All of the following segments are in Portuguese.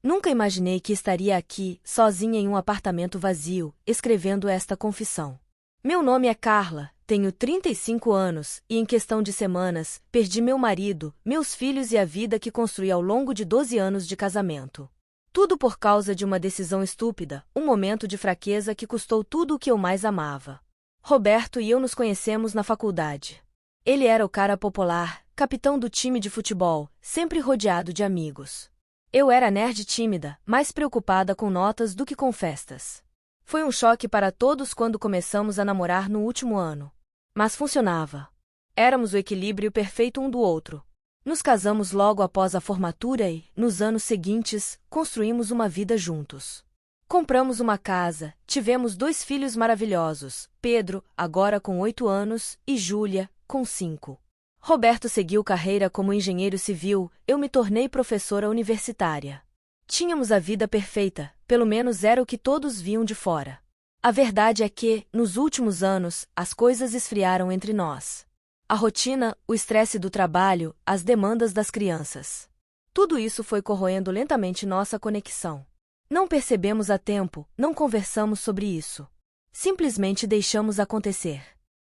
Nunca imaginei que estaria aqui, sozinha em um apartamento vazio, escrevendo esta confissão. Meu nome é Carla, tenho 35 anos, e em questão de semanas, perdi meu marido, meus filhos e a vida que construí ao longo de 12 anos de casamento. Tudo por causa de uma decisão estúpida, um momento de fraqueza que custou tudo o que eu mais amava. Roberto e eu nos conhecemos na faculdade. Ele era o cara popular, capitão do time de futebol, sempre rodeado de amigos. Eu era nerd tímida, mais preocupada com notas do que com festas. Foi um choque para todos quando começamos a namorar no último ano. Mas funcionava. Éramos o equilíbrio perfeito um do outro. Nos casamos logo após a formatura e, nos anos seguintes, construímos uma vida juntos. Compramos uma casa, tivemos 2 filhos maravilhosos, Pedro, agora com 8 anos, e Júlia, com 5. Roberto seguiu carreira como engenheiro civil, eu me tornei professora universitária. Tínhamos a vida perfeita, pelo menos era o que todos viam de fora. A verdade é que, nos últimos anos, as coisas esfriaram entre nós. A rotina, o estresse do trabalho, as demandas das crianças. Tudo isso foi corroendo lentamente nossa conexão. Não percebemos a tempo, não conversamos sobre isso. Simplesmente deixamos acontecer.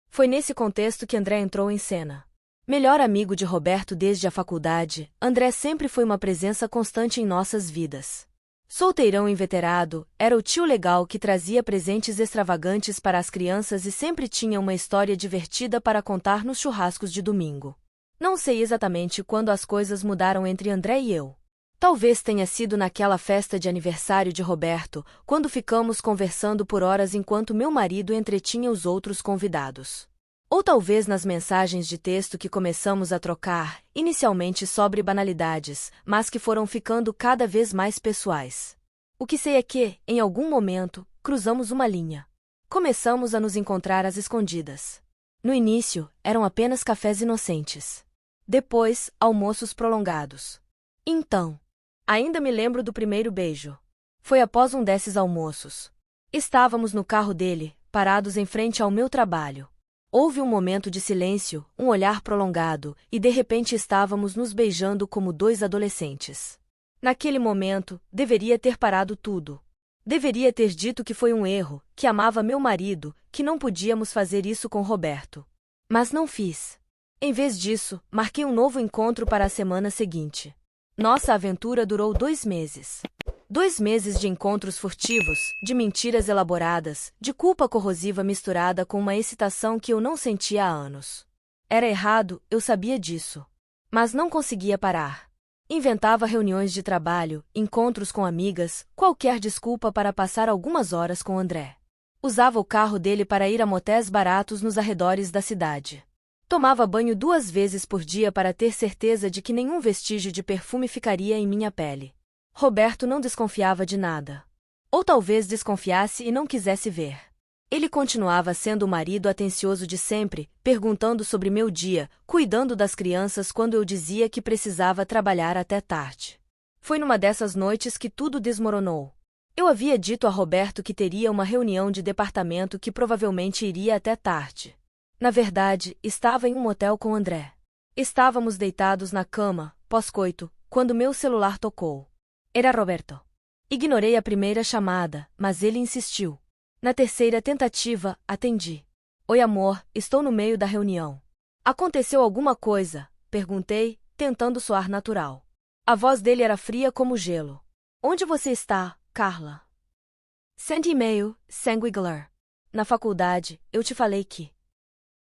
Foi nesse contexto que André entrou em cena. Melhor amigo de Roberto desde a faculdade, André sempre foi uma presença constante em nossas vidas. Solteirão inveterado, era o tio legal que trazia presentes extravagantes para as crianças e sempre tinha uma história divertida para contar nos churrascos de domingo. Não sei exatamente quando as coisas mudaram entre André e eu. Talvez tenha sido naquela festa de aniversário de Roberto, quando ficamos conversando por horas enquanto meu marido entretinha os outros convidados. Ou talvez nas mensagens de texto que começamos a trocar, inicialmente sobre banalidades, mas que foram ficando cada vez mais pessoais. O que sei é que, em algum momento, cruzamos uma linha. Começamos a nos encontrar às escondidas. No início, eram apenas cafés inocentes. Depois, almoços prolongados. Então, ainda me lembro do primeiro beijo. Foi após um desses almoços. Estávamos no carro dele, parados em frente ao meu trabalho. Houve um momento de silêncio, um olhar prolongado, e de repente estávamos nos beijando como 2 adolescentes. Naquele momento, deveria ter parado tudo. Deveria ter dito que foi um erro, que amava meu marido, que não podíamos fazer isso com Roberto. Mas não fiz. Em vez disso, marquei um novo encontro para a semana seguinte. Nossa aventura durou 2 meses. 2 meses de encontros furtivos, de mentiras elaboradas, de culpa corrosiva misturada com uma excitação que eu não sentia há anos. Era errado, eu sabia disso. Mas não conseguia parar. Inventava reuniões de trabalho, encontros com amigas, qualquer desculpa para passar algumas horas com André. Usava o carro dele para ir a motéis baratos nos arredores da cidade. Tomava banho 2 vezes por dia para ter certeza de que nenhum vestígio de perfume ficaria em minha pele. Roberto não desconfiava de nada. Ou talvez desconfiasse e não quisesse ver. Ele continuava sendo o marido atencioso de sempre, perguntando sobre meu dia, cuidando das crianças quando eu dizia que precisava trabalhar até tarde. Foi numa dessas noites que tudo desmoronou. Eu havia dito a Roberto que teria uma reunião de departamento que provavelmente iria até tarde. Na verdade, estava em um motel com André. Estávamos deitados na cama, pós-coito, quando meu celular tocou. Era Roberto. Ignorei a primeira chamada, mas ele insistiu. Na terceira tentativa, atendi. Oi, amor, estou no meio da reunião. Aconteceu alguma coisa? Perguntei, tentando soar natural. A voz dele era fria como gelo. Onde você está, Carla? Sent e-mail, Sanguigler. Na faculdade, eu te falei que...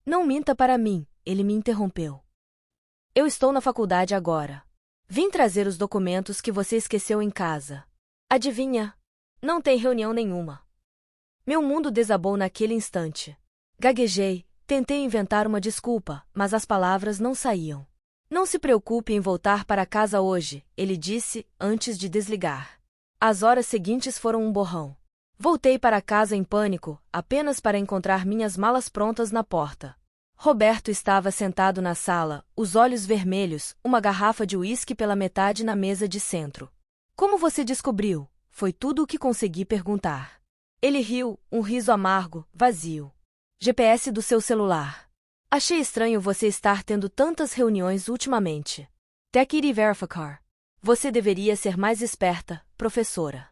Não minta para mim, ele me interrompeu. Eu estou na faculdade agora. Vim trazer os documentos que você esqueceu em casa. Adivinha? Não tem reunião nenhuma. Meu mundo desabou naquele instante. Gaguejei, tentei inventar uma desculpa, mas as palavras não saíam. Não se preocupe em voltar para casa hoje, ele disse, antes de desligar. As horas seguintes foram um borrão. Voltei para casa em pânico, apenas para encontrar minhas malas prontas na porta. Roberto estava sentado na sala, os olhos vermelhos, uma garrafa de uísque pela metade na mesa de centro. Como você descobriu? Foi tudo o que consegui perguntar. Ele riu, um riso amargo, vazio. GPS do seu celular. Achei estranho você estar tendo tantas reuniões ultimamente. Tech verificar. Você deveria ser mais esperta, professora.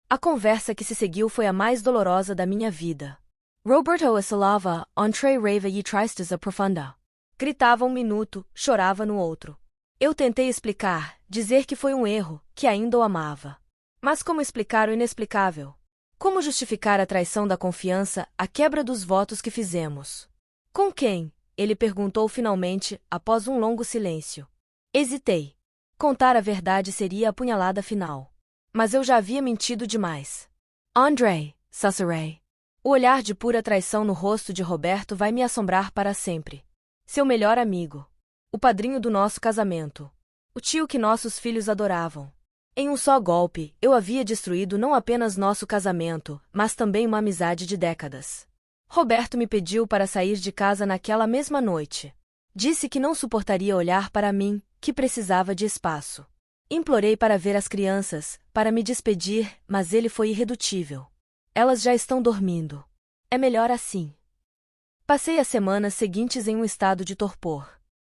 A conversa que se seguiu foi a mais dolorosa da minha vida. Roberto assalava, entre raiva e tristeza profunda. Gritava um minuto, chorava no outro. Eu tentei explicar, dizer que foi um erro, que ainda o amava. Mas como explicar o inexplicável? Como justificar a traição da confiança, a quebra dos votos que fizemos? Com quem? Ele perguntou finalmente, após um longo silêncio. Hesitei. Contar a verdade seria a punhalada final. Mas eu já havia mentido demais. André, sussurrei. O olhar de pura traição no rosto de Roberto vai me assombrar para sempre. Seu melhor amigo. O padrinho do nosso casamento. O tio que nossos filhos adoravam. Em um só golpe, eu havia destruído não apenas nosso casamento, mas também uma amizade de décadas. Roberto me pediu para sair de casa naquela mesma noite. Disse que não suportaria olhar para mim, que precisava de espaço. Implorei para ver as crianças, para me despedir, mas ele foi irredutível. Elas já estão dormindo. É melhor assim. Passei as semanas seguintes em um estado de torpor.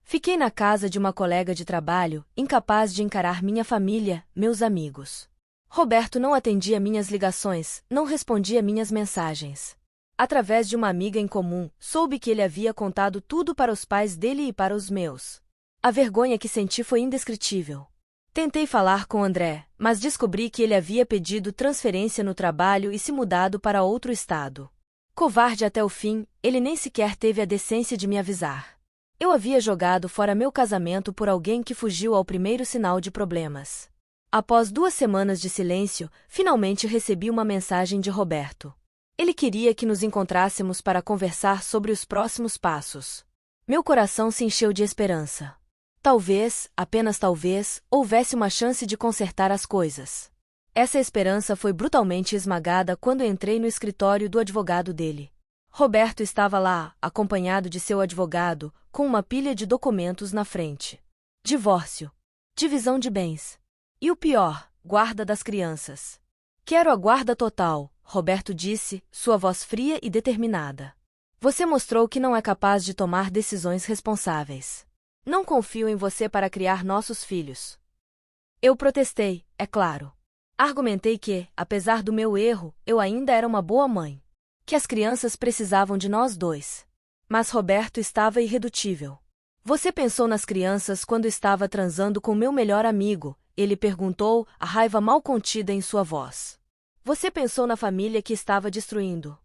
Fiquei na casa de uma colega de trabalho, incapaz de encarar minha família, meus amigos. Roberto não atendia minhas ligações, não respondia minhas mensagens. Através de uma amiga em comum, soube que ele havia contado tudo para os pais dele e para os meus. A vergonha que senti foi indescritível. Tentei falar com André, mas descobri que ele havia pedido transferência no trabalho e se mudado para outro estado. Covarde até o fim, ele nem sequer teve a decência de me avisar. Eu havia jogado fora meu casamento por alguém que fugiu ao primeiro sinal de problemas. Após 2 semanas de silêncio, finalmente recebi uma mensagem de Roberto. Ele queria que nos encontrássemos para conversar sobre os próximos passos. Meu coração se encheu de esperança. Talvez, apenas talvez, houvesse uma chance de consertar as coisas. Essa esperança foi brutalmente esmagada quando entrei no escritório do advogado dele. Roberto estava lá, acompanhado de seu advogado, com uma pilha de documentos na frente. Divórcio. Divisão de bens. E o pior, guarda das crianças. Quero a guarda total, Roberto disse, sua voz fria e determinada. Você mostrou que não é capaz de tomar decisões responsáveis. Não confio em você para criar nossos filhos. Eu protestei, é claro. Argumentei que, apesar do meu erro, eu ainda era uma boa mãe. Que as crianças precisavam de nós dois. Mas Roberto estava irredutível. Você pensou nas crianças quando estava transando com meu melhor amigo, ele perguntou, a raiva mal contida em sua voz. Você pensou na família que estava destruindo.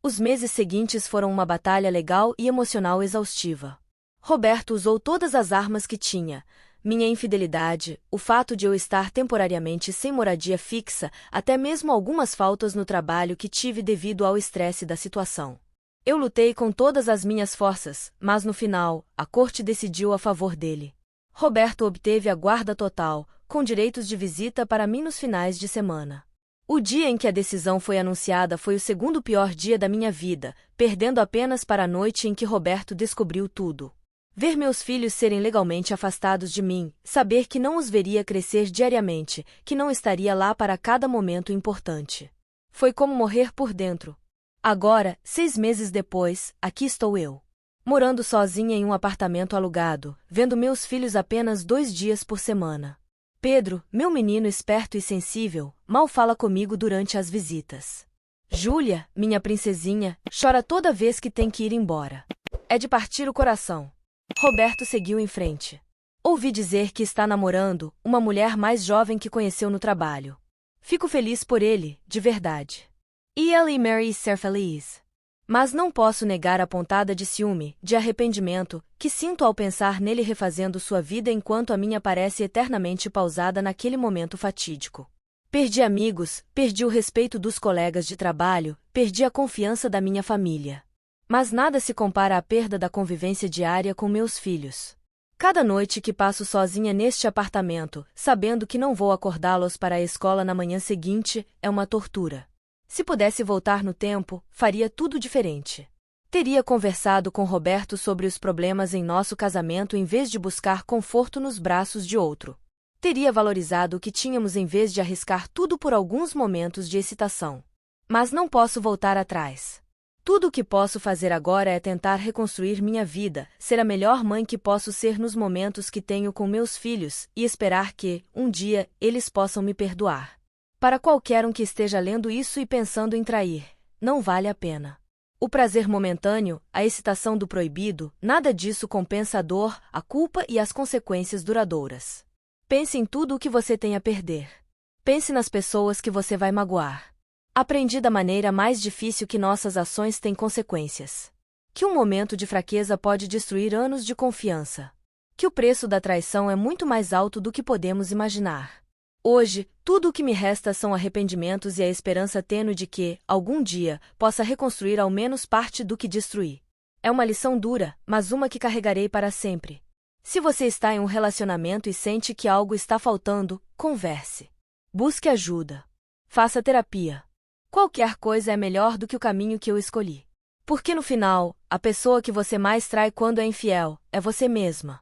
Os meses seguintes foram uma batalha legal e emocional exaustiva. Roberto usou todas as armas que tinha. Minha infidelidade, o fato de eu estar temporariamente sem moradia fixa, até mesmo algumas faltas no trabalho que tive devido ao estresse da situação. Eu lutei com todas as minhas forças, mas no final, a corte decidiu a favor dele. Roberto obteve a guarda total, com direitos de visita para mim nos finais de semana. O dia em que a decisão foi anunciada foi o segundo pior dia da minha vida, perdendo apenas para a noite em que Roberto descobriu tudo. Ver meus filhos serem legalmente afastados de mim, saber que não os veria crescer diariamente, que não estaria lá para cada momento importante. Foi como morrer por dentro. Agora, 6 meses depois, aqui estou eu. Morando sozinha em um apartamento alugado, vendo meus filhos apenas 2 dias por semana. Pedro, meu menino esperto e sensível, mal fala comigo durante as visitas. Júlia, minha princesinha, chora toda vez que tem que ir embora. É de partir o coração. Roberto seguiu em frente. Ouvi dizer que está namorando uma mulher mais jovem que conheceu no trabalho. Fico feliz por ele, de verdade. E ele merece ser feliz. Mas não posso negar a pontada de ciúme, de arrependimento, que sinto ao pensar nele refazendo sua vida enquanto a minha parece eternamente pausada naquele momento fatídico. Perdi amigos, perdi o respeito dos colegas de trabalho, perdi a confiança da minha família. Mas nada se compara à perda da convivência diária com meus filhos. Cada noite que passo sozinha neste apartamento, sabendo que não vou acordá-los para a escola na manhã seguinte, é uma tortura. Se pudesse voltar no tempo, faria tudo diferente. Teria conversado com Roberto sobre os problemas em nosso casamento em vez de buscar conforto nos braços de outro. Teria valorizado o que tínhamos em vez de arriscar tudo por alguns momentos de excitação. Mas não posso voltar atrás. Tudo o que posso fazer agora é tentar reconstruir minha vida, ser a melhor mãe que posso ser nos momentos que tenho com meus filhos e esperar que, um dia, eles possam me perdoar. Para qualquer um que esteja lendo isso e pensando em trair, não vale a pena. O prazer momentâneo, a excitação do proibido, nada disso compensa a dor, a culpa e as consequências duradouras. Pense em tudo o que você tem a perder. Pense nas pessoas que você vai magoar. Aprendi da maneira mais difícil que nossas ações têm consequências. Que um momento de fraqueza pode destruir anos de confiança. Que o preço da traição é muito mais alto do que podemos imaginar. Hoje, tudo o que me resta são arrependimentos e a esperança tênue de que, algum dia, possa reconstruir ao menos parte do que destruí. É uma lição dura, mas uma que carregarei para sempre. Se você está em um relacionamento e sente que algo está faltando, converse. Busque ajuda. Faça terapia. Qualquer coisa é melhor do que o caminho que eu escolhi. Porque no final, a pessoa que você mais trai quando é infiel é você mesma.